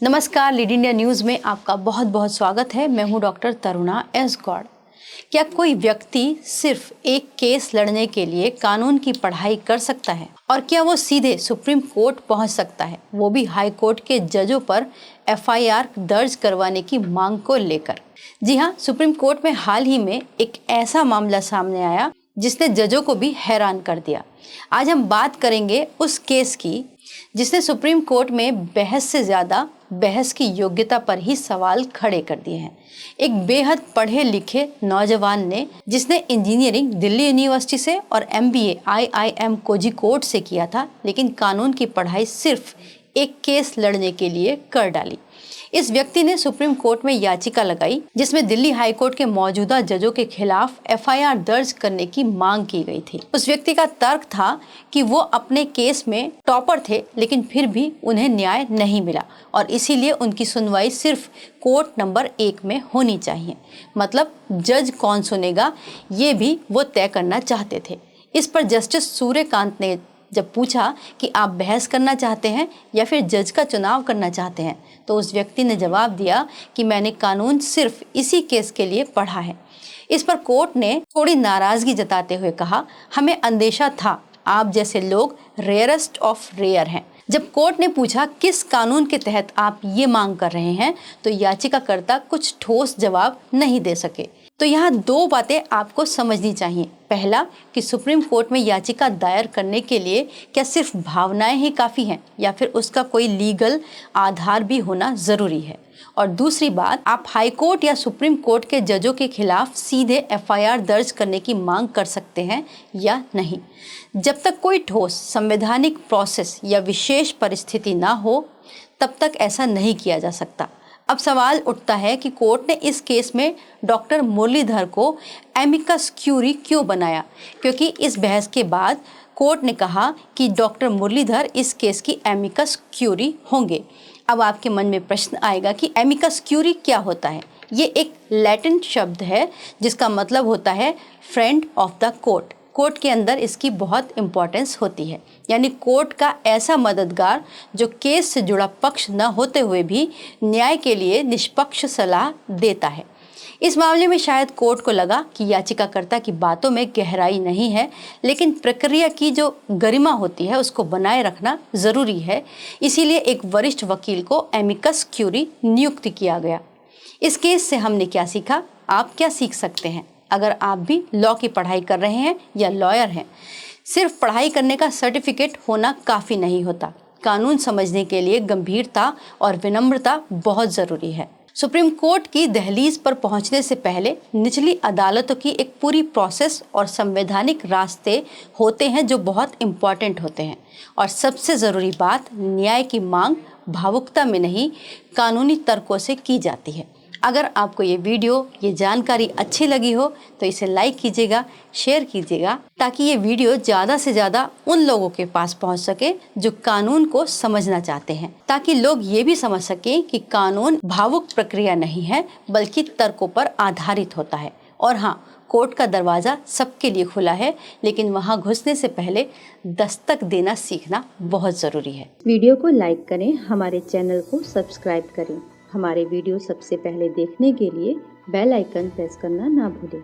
नमस्कार, lead India news में आपका बहुत बहुत स्वागत है। मैं हूं डॉक्टर तरुणा एस गौड़। क्या कोई व्यक्ति सिर्फ एक केस लड़ने के लिए कानून की पढ़ाई कर सकता है और क्या वो सीधे सुप्रीम कोर्ट पहुंच सकता है, वो भी हाई कोर्ट के जजों पर एफआईआर दर्ज करवाने की मांग को लेकर? जी हाँ, सुप्रीम कोर्ट में हाल ही में एक ऐसा मामला सामने आया जिसने जजों को भी हैरान कर दिया। आज हम बात करेंगे उस केस की जिसने सुप्रीम कोर्ट में बहस से ज़्यादा बहस की योग्यता पर ही सवाल खड़े कर दिए हैं। एक बेहद पढ़े लिखे नौजवान ने, जिसने इंजीनियरिंग दिल्ली यूनिवर्सिटी से और एमबीए आईआईएम कोझिकोड से किया था, लेकिन कानून की पढ़ाई सिर्फ एक केस लड़ने के लिए कर डाली। इस व्यक्ति ने सुप्रीम कोर्ट में याचिका लगाई जिसमें दिल्ली हाई कोर्ट के मौजूदा जजों के खिलाफ एफआईआर दर्ज करने की मांग की गई थी। उस व्यक्ति का तर्क था कि वो अपने केस में टॉपर थे, लेकिन फिर भी उन्हें न्याय नहीं मिला और इसीलिए उनकी सुनवाई सिर्फ कोर्ट नंबर 1 में होनी चाहिए। मतलब जज कौन सुनेगा ये भी वो तय करना चाहते थे। इस पर जस्टिस सूर्यकांत ने जब पूछा कि आप बहस करना चाहते हैं या फिर जज का चुनाव करना चाहते हैं, तो उस व्यक्ति ने जवाब दिया कि मैंने कानून सिर्फ इसी केस के लिए पढ़ा है। इस पर कोर्ट ने थोड़ी नाराजगी जताते हुए कहा, हमें अंदेशा था, आप जैसे लोग रेयरेस्ट ऑफ रेयर हैं। जब कोर्ट ने पूछा किस कानून के तहत आप ये मांग कर रहे हैं, तो याचिकाकर्ता कुछ ठोस जवाब नहीं दे सके। तो यहाँ दो बातें आपको समझनी चाहिए। पहला कि सुप्रीम कोर्ट में याचिका दायर करने के लिए क्या सिर्फ भावनाएं ही काफ़ी हैं या फिर उसका कोई लीगल आधार भी होना ज़रूरी है। और दूसरी बात, आप हाई कोर्ट या सुप्रीम कोर्ट के जजों के खिलाफ सीधे एफआईआर दर्ज करने की मांग कर सकते हैं या नहीं। जब तक कोई ठोस संवैधानिक प्रोसेस या विशेष परिस्थिति ना हो, तब तक ऐसा नहीं किया जा सकता। अब सवाल उठता है कि कोर्ट ने इस केस में डॉक्टर मुरलीधर को एमिकस क्यूरी क्यों बनाया, क्योंकि इस बहस के बाद कोर्ट ने कहा कि डॉक्टर मुरलीधर इस केस की एमिकस क्यूरी होंगे। अब आपके मन में प्रश्न आएगा कि एमिकस क्यूरी क्या होता है। ये एक लैटिन शब्द है जिसका मतलब होता है friend of the court. Court के अंदर इसकी बहुत इम्पोर्टेंस होती है, यानी कोर्ट का ऐसा मददगार जो केस से जुड़ा पक्ष न होते हुए भी न्याय के लिए निष्पक्ष सलाह देता है। इस मामले में शायद कोर्ट को लगा कि याचिकाकर्ता की बातों में गहराई नहीं है, लेकिन प्रक्रिया की जो गरिमा होती है उसको बनाए रखना ज़रूरी है। इसीलिए एक वरिष्ठ वकील को एमिकस क्यूरी नियुक्त किया गया। इस केस से हमने क्या सीखा, आप क्या सीख सकते हैं? अगर आप भी लॉ की पढ़ाई कर रहे हैं या लॉयर हैं, सिर्फ पढ़ाई करने का सर्टिफिकेट होना काफ़ी नहीं होता। कानून समझने के लिए गंभीरता और विनम्रता बहुत ज़रूरी है। सुप्रीम कोर्ट की दहलीज पर पहुंचने से पहले निचली अदालतों की एक पूरी प्रोसेस और संवैधानिक रास्ते होते हैं जो बहुत इम्पॉर्टेंट होते हैं। और सबसे ज़रूरी बात, न्याय की मांग भावुकता में नहीं, कानूनी तर्कों से की जाती है। अगर आपको ये वीडियो, ये जानकारी अच्छी लगी हो तो इसे लाइक कीजिएगा, शेयर कीजिएगा, ताकि ये वीडियो ज़्यादा से ज़्यादा उन लोगों के पास पहुंच सके जो कानून को समझना चाहते हैं, ताकि लोग ये भी समझ सकें कि कानून भावुक प्रक्रिया नहीं है बल्कि तर्कों पर आधारित होता है। और हाँ, कोर्ट का दरवाज़ा सबके लिए खुला है, लेकिन वहाँ घुसने से पहले दस्तक देना सीखना बहुत ज़रूरी है। वीडियो को लाइक करें, हमारे चैनल को सब्सक्राइब करें। हमारे वीडियो सबसे पहले देखने के लिए बेल आइकन प्रेस करना ना भूलें।